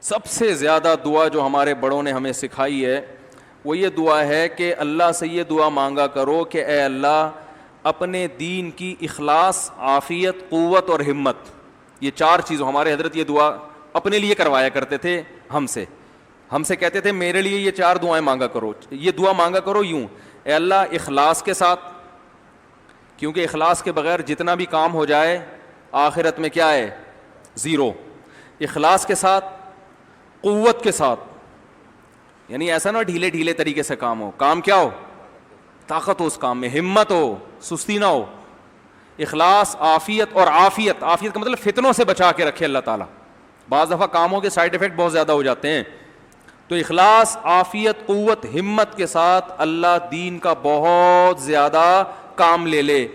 سب سے زیادہ دعا جو ہمارے بڑوں نے ہمیں سکھائی ہے وہ یہ دعا ہے کہ اللہ سے یہ دعا مانگا کرو کہ اے اللہ اپنے دین کی اخلاص، عافیت، قوت اور ہمت، یہ چار چیزوں، ہمارے حضرت یہ دعا اپنے لیے کروایا کرتے تھے ہم سے کہتے تھے میرے لیے یہ چار دعائیں مانگا کرو، یہ دعا مانگا کرو یوں، اے اللہ اخلاص کے ساتھ، کیونکہ اخلاص کے بغیر جتنا بھی کام ہو جائے آخرت میں کیا ہے؟ زیرو۔ اخلاص کے ساتھ، قوت کے ساتھ، یعنی ایسا نہ ڈھیلے ڈھیلے طریقے سے کام ہو، کام کیا ہو؟ طاقت ہو اس کام میں، ہمت ہو، سستی نہ ہو۔ اخلاص، عافیت، اور عافیت کا مطلب فتنوں سے بچا کے رکھے اللہ تعالیٰ، بعض دفعہ کاموں کے سائیڈ ایفیکٹ بہت زیادہ ہو جاتے ہیں، تو اخلاص، عافیت، قوت، ہمت کے ساتھ اللہ دین کا بہت زیادہ کام لے لے۔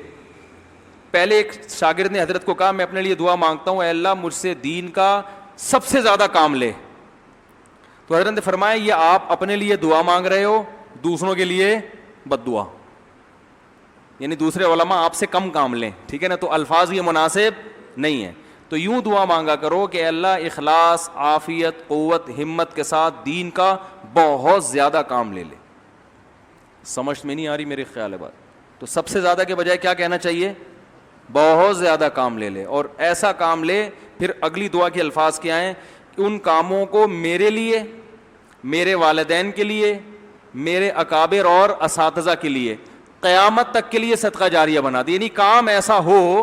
پہلے ایک شاگرد نے حضرت کو کہا میں اپنے لیے دعا مانگتا ہوں اے اللہ مجھ سے دین کا سب سے زیادہ کام لے، تو حضرت نے فرمایا یہ آپ اپنے لیے دعا مانگ رہے ہو، دوسروں کے لیے بد دعا، یعنی دوسرے علماء آپ سے کم کام لیں، ٹھیک ہے نا، تو الفاظ یہ مناسب نہیں ہے، تو یوں دعا مانگا کرو کہ اللہ اخلاص، عافیت، قوت، ہمت کے ساتھ دین کا بہت زیادہ کام لے لے۔ سمجھ میں نہیں آ رہی میرے خیال ہے بات؟ تو سب سے زیادہ کے بجائے کیا کہنا چاہیے؟ بہت زیادہ کام لے لے، اور ایسا کام لے، پھر اگلی دعا کے الفاظ کیا ہیں؟ ان کاموں کو میرے لیے، میرے والدین کے لیے، میرے اکابر اور اساتذہ کے لیے، قیامت تک کے لیے صدقہ جاریہ بنا دی، یعنی کام ایسا ہو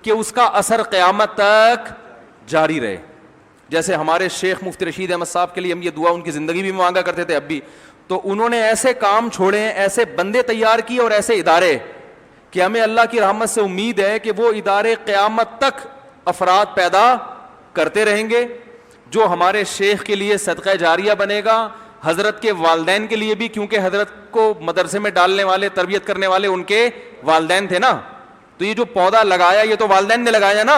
کہ اس کا اثر قیامت تک جاری رہے۔ جیسے ہمارے شیخ مفتی رشید احمد صاحب کے لیے ہم یہ دعا ان کی زندگی بھی مانگا کرتے تھے اب بھی، تو انہوں نے ایسے کام چھوڑے ہیں، ایسے بندے تیار کیے اور ایسے ادارے کہ ہمیں اللہ کی رحمت سے امید ہے کہ وہ ادارے قیامت تک افراد پیدا کرتے رہیں گے، جو ہمارے شیخ کے لیے صدقہ جاریہ بنے گا، حضرت کے والدین کے لیے بھی، کیونکہ حضرت کو مدرسے میں ڈالنے والے، تربیت کرنے والے ان کے والدین تھے نا، تو یہ جو پودا لگایا یہ تو والدین نے لگایا نا،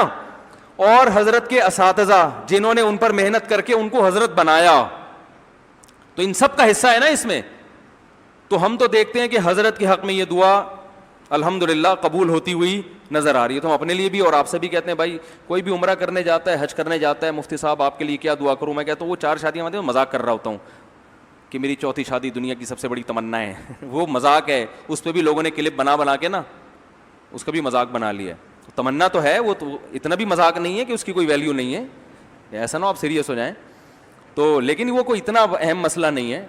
اور حضرت کے اساتذہ جنہوں نے ان پر محنت کر کے ان کو حضرت بنایا، تو ان سب کا حصہ ہے نا اس میں۔ تو ہم تو دیکھتے ہیں کہ حضرت کے حق میں یہ دعا الحمدللہ قبول ہوتی ہوئی نظر آ رہی ہے، تو ہم اپنے لیے بھی اور آپ سے بھی کہتے ہیں بھائی کوئی بھی عمرہ کرنے جاتا ہے، حج کرنے جاتا ہے، مفتی صاحب آپ کے لیے کیا دعا کروں؟ میں کہتا ہوں وہ 4 شادیاں ہوتی ہیں، مذاق کر رہا ہوتا ہوں کہ میری 4تھی شادی دنیا کی سب سے بڑی تمنا ہے وہ مذاق ہے، اس پہ بھی لوگوں نے کلپ بنا کے نا اس کا بھی مذاق بنا لیا ہے، تمنا تو ہے، وہ تو اتنا بھی مذاق نہیں ہے کہ اس کی کوئی ویلیو نہیں ہے، ایسا نہ آپ سیریس ہو جائیں تو، لیکن وہ کوئی اتنا اہم مسئلہ نہیں ہے۔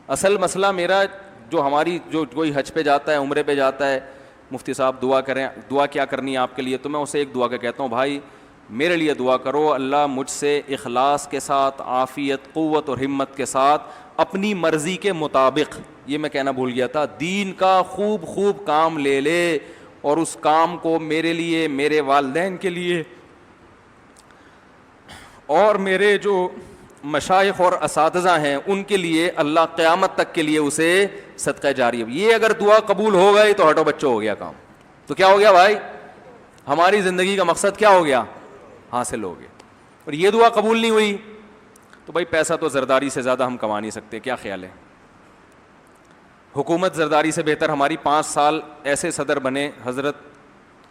اصل مسئلہ میرا جو ہماری جو کوئی حج پہ جاتا ہے، عمرے پہ جاتا ہے، مفتی صاحب دعا کریں، دعا کیا کرنی ہے آپ کے لیے، تو میں اسے ایک دعا کا کہتا ہوں بھائی میرے لیے دعا کرو، اللہ مجھ سے اخلاص کے ساتھ، عافیت، قوت اور ہمت کے ساتھ اپنی مرضی کے مطابق، یہ میں کہنا بھول گیا تھا، دین کا خوب کام لے لے، اور اس کام کو میرے لیے، میرے والدین کے لیے اور میرے جو مشائخ اور اساتذہ ہیں ان کے لیے اللہ قیامت تک کے لیے اسے صدقہ جاریہ۔ یہ اگر دعا قبول ہو گئی تو ہٹو بچوں ہو گیا کام، تو کیا ہو گیا بھائی؟ ہماری زندگی کا مقصد کیا ہو گیا؟ حاصل ہو گیا۔ اور یہ دعا قبول نہیں ہوئی تو بھائی پیسہ تو زرداری سے زیادہ ہم کما نہیں سکتے، کیا خیال ہے؟ حکومت زرداری سے بہتر ہماری 5 سال ایسے صدر بنے حضرت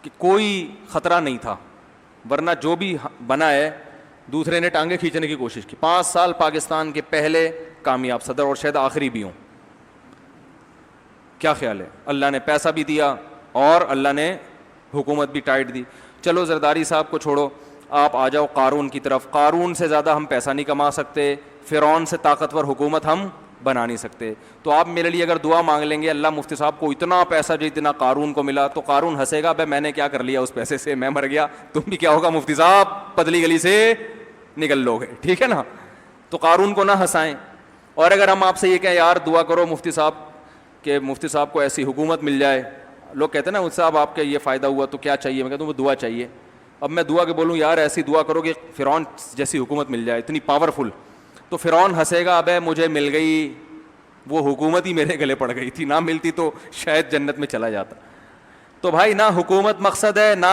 کہ کوئی خطرہ نہیں تھا، ورنہ جو بھی بنا ہے دوسرے نے ٹانگیں کھینچنے کی کوشش کی۔ 5 سال پاکستان کے پہلے کامیاب صدر اور شاید آخری بھی ہوں، کیا خیال ہے؟ اللہ نے پیسہ بھی دیا اور اللہ نے حکومت بھی ٹائٹ دی۔ چلو زرداری صاحب کو چھوڑو، آپ آ جاؤ قارون کی طرف، قارون سے زیادہ ہم پیسہ نہیں کما سکتے، فرعون سے طاقتور حکومت ہم بنا نہیں سکتے، تو آپ میرے لیے اگر دعا مانگ لیں گے اللہ مفتی صاحب کو اتنا پیسہ جتنا قارون کو ملا، تو قارون ہنسے گا بھائی میں نے کیا کر لیا اس پیسے سے، میں مر گیا، تم بھی کیا ہوگا مفتی صاحب پتلی گلی سے نکل لو گے، ٹھیک ہے نا؟ تو قارون کو نہ ہنسائیں۔ اور اگر ہم آپ سے یہ کہیں یار دعا کرو مفتی صاحب کہ مفتی صاحب کو ایسی حکومت مل جائے، لوگ کہتے ہیں نا مفتی صاحب آپ کا یہ فائدہ ہوا تو کیا چاہیے، میں کہتا ہوں وہ دعا چاہیے۔ اب میں دعا کے بولوں یار ایسی دعا کرو کہ فرعون جیسی حکومت مل جائے اتنی پاورفل، تو فرعون ہنسے گا ابے مجھے مل گئی، وہ حکومت ہی میرے گلے پڑ گئی تھی، نہ ملتی تو شاید جنت میں چلا جاتا۔ تو بھائی نہ حکومت مقصد ہے نہ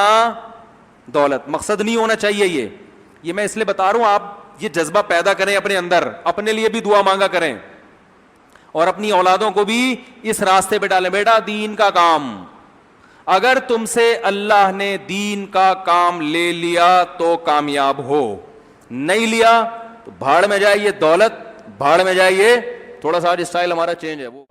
دولت، مقصد نہیں ہونا چاہیے۔ یہ میں اس لیے بتا رہا ہوں آپ یہ جذبہ پیدا کریں اپنے اندر، اپنے لیے بھی دعا مانگا کریں اور اپنی اولادوں کو بھی اس راستے پہ ڈالیں۔ بیٹا دین کا کام، اگر تم سے اللہ نے دین کا کام لے لیا تو کامیاب ہو، نہیں لیا تو بھاڑ میں جائے یہ دولت، بھاڑ میں جائے یہ، تھوڑا سا آج اسٹائل ہمارا چینج ہے وہ